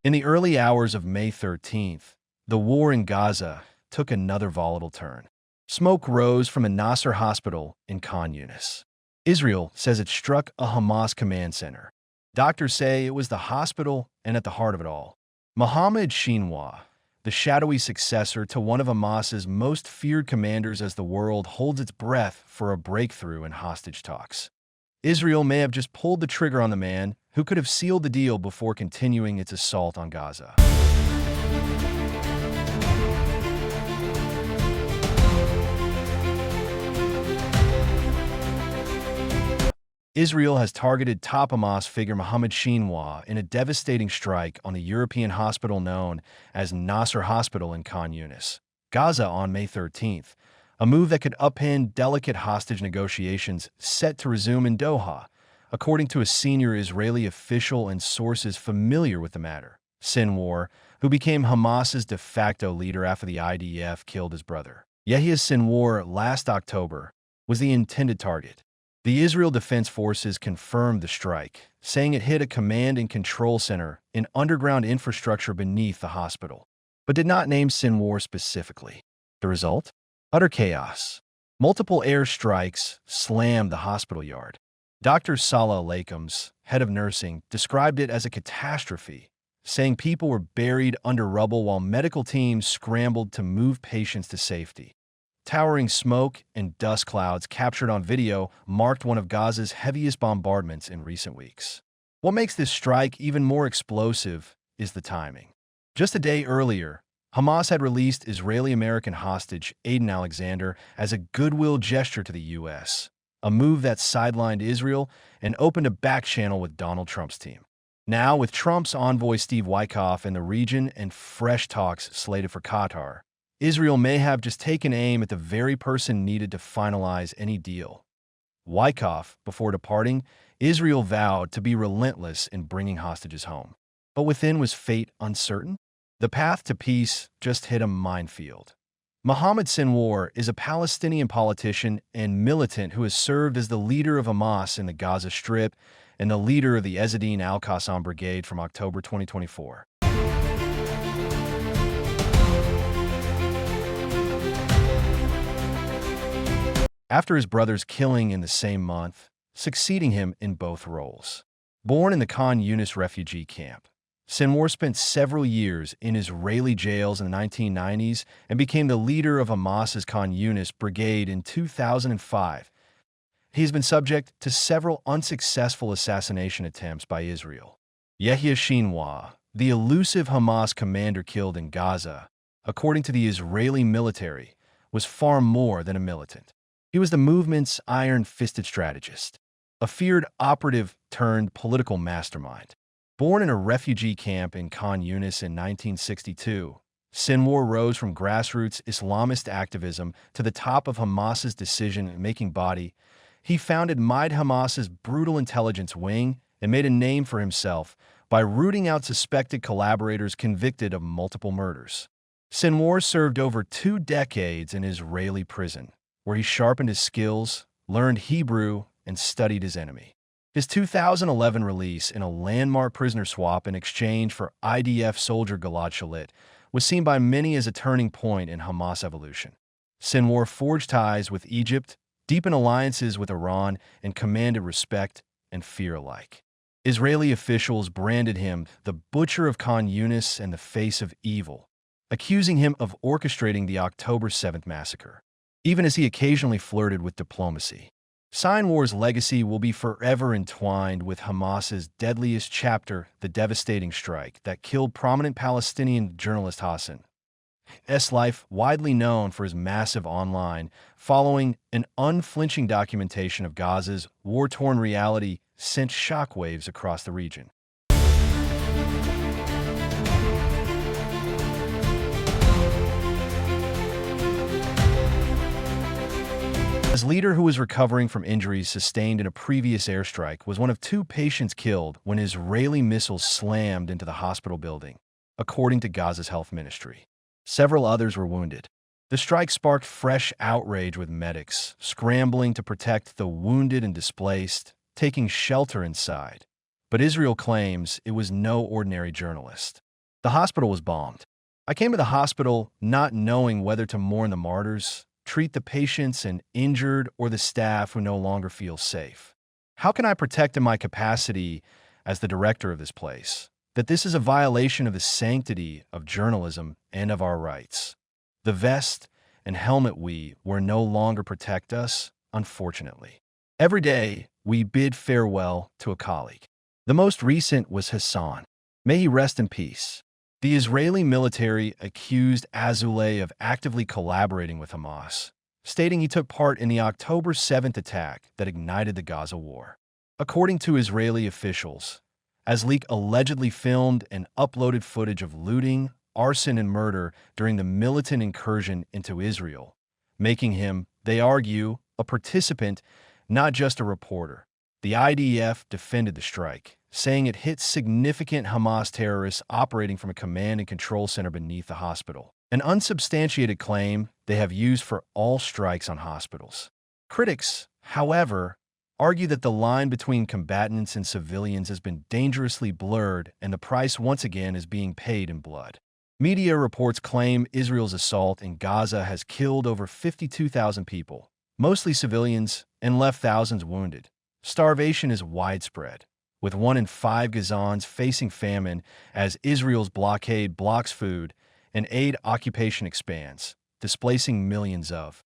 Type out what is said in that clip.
In the early hours of May 13th, the war in Gaza took another volatile turn. Smoke rose from a Nasser hospital in Khan Yunis. Israel says it struck a Hamas command center. Doctors say it was the hospital and at the heart of it all. Mohammed Shinwa, the shadowy successor to one of Hamas's most feared commanders as the world holds its breath for a breakthrough in hostage talks. Israel may have just pulled the trigger on the man who could have sealed the deal before continuing its assault on Gaza. Israel has targeted top Hamas figure Mohammed Shinwa in a devastating strike on the European hospital known as Nasser Hospital in Khan Yunis, Gaza on May 13th, a move that could upend delicate hostage negotiations set to resume in Doha, according to a senior Israeli official and sources familiar with the matter. Sinwar, who became Hamas's de facto leader after the IDF killed his brother, Yahya Sinwar, last October, was the intended target. The Israel Defense Forces confirmed the strike, saying it hit a command and control center in underground infrastructure beneath the hospital, but did not name Sinwar specifically. The result? Utter chaos. Multiple airstrikes slammed the hospital yard. Dr. Salah Lakems, head of nursing, described it as a catastrophe, saying people were buried under rubble while medical teams scrambled to move patients to safety. Towering smoke and dust clouds captured on video marked one of Gaza's heaviest bombardments in recent weeks. What makes this strike even more explosive is the timing. Just a day earlier, Hamas had released Israeli-American hostage Aiden Alexander as a goodwill gesture to the U.S., a move that sidelined Israel and opened a back channel with Donald Trump's team. Now, with Trump's envoy Steve Witkoff in the region and fresh talks slated for Qatar, Israel may have just taken aim at the very person needed to finalize any deal. Witkoff, before departing, Israel vowed to be relentless in bringing hostages home. But within was fate uncertain? The path to peace just hit a minefield. Mohammed Sinwar is a Palestinian politician and militant who has served as the leader of Hamas in the Gaza Strip and the leader of the Ezzedine al-Qassam Brigade from October 2024. After his brother's killing in the same month, succeeding him in both roles. Born in the Khan Yunis refugee camp, Sinwar spent several years in Israeli jails in the 1990s and became the leader of Hamas's Khan Yunis brigade in 2005. He has been subject to several unsuccessful assassination attempts by Israel. Yahya Sinwar, the elusive Hamas commander killed in Gaza, according to the Israeli military, was far more than a militant. He was the movement's iron-fisted strategist, a feared operative turned political mastermind. Born in a refugee camp in Khan Yunis in 1962, Sinwar rose from grassroots Islamist activism to the top of Hamas's decision-making body. He founded Maid Hamas's brutal intelligence wing and made a name for himself by rooting out suspected collaborators convicted of multiple murders. Sinwar served over 2 decades in Israeli prison, where he sharpened his skills, learned Hebrew, and studied his enemy. His 2011 release in a landmark prisoner swap in exchange for IDF soldier Gilad Shalit was seen by many as a turning point in Hamas evolution. Sinwar forged ties with Egypt, deepened alliances with Iran, and commanded respect and fear alike. Israeli officials branded him the butcher of Khan Yunis and the face of evil, accusing him of orchestrating the October 7th massacre, even as he occasionally flirted with diplomacy. Sinwar's legacy will be forever entwined with Hamas's deadliest chapter, the devastating strike that killed prominent Palestinian journalist Hassan. S. life, widely known for his massive online, following an unflinching documentation of Gaza's war-torn reality, sent shockwaves across the region. As leader who was recovering from injuries sustained in a previous airstrike was one of 2 patients killed when Israeli missiles slammed into the hospital building, according to Gaza's health ministry. Several others were wounded. The strike sparked fresh outrage with medics scrambling to protect the wounded and displaced, taking shelter inside. But Israel claims it was no ordinary journalist. The hospital was bombed. I came to the hospital not knowing whether to mourn the martyrs, treat the patients and injured, or the staff who no longer feel safe. How can I protect in my capacity as the director of this place that this is a violation of the sanctity of journalism and of our rights? The vest and helmet we wear no longer protect us, unfortunately. Every day, we bid farewell to a colleague. The most recent was Hassan. May he rest in peace. The Israeli military accused Azoulay of actively collaborating with Hamas, stating he took part in the October 7th attack that ignited the Gaza war. According to Israeli officials, Azoulay allegedly filmed and uploaded footage of looting, arson, and murder during the militant incursion into Israel, making him, they argue, a participant, not just a reporter. The IDF defended the strike, saying it hit significant Hamas terrorists operating from a command and control center beneath the hospital, an unsubstantiated claim they have used for all strikes on hospitals. Critics, however, argue that the line between combatants and civilians has been dangerously blurred and the price once again is being paid in blood. Media reports claim Israel's assault in Gaza has killed over 52,000 people, mostly civilians, and left thousands wounded. Starvation is widespread, with 1 in 5 Gazans facing famine as Israel's blockade blocks food and aid occupation expands, displacing millions of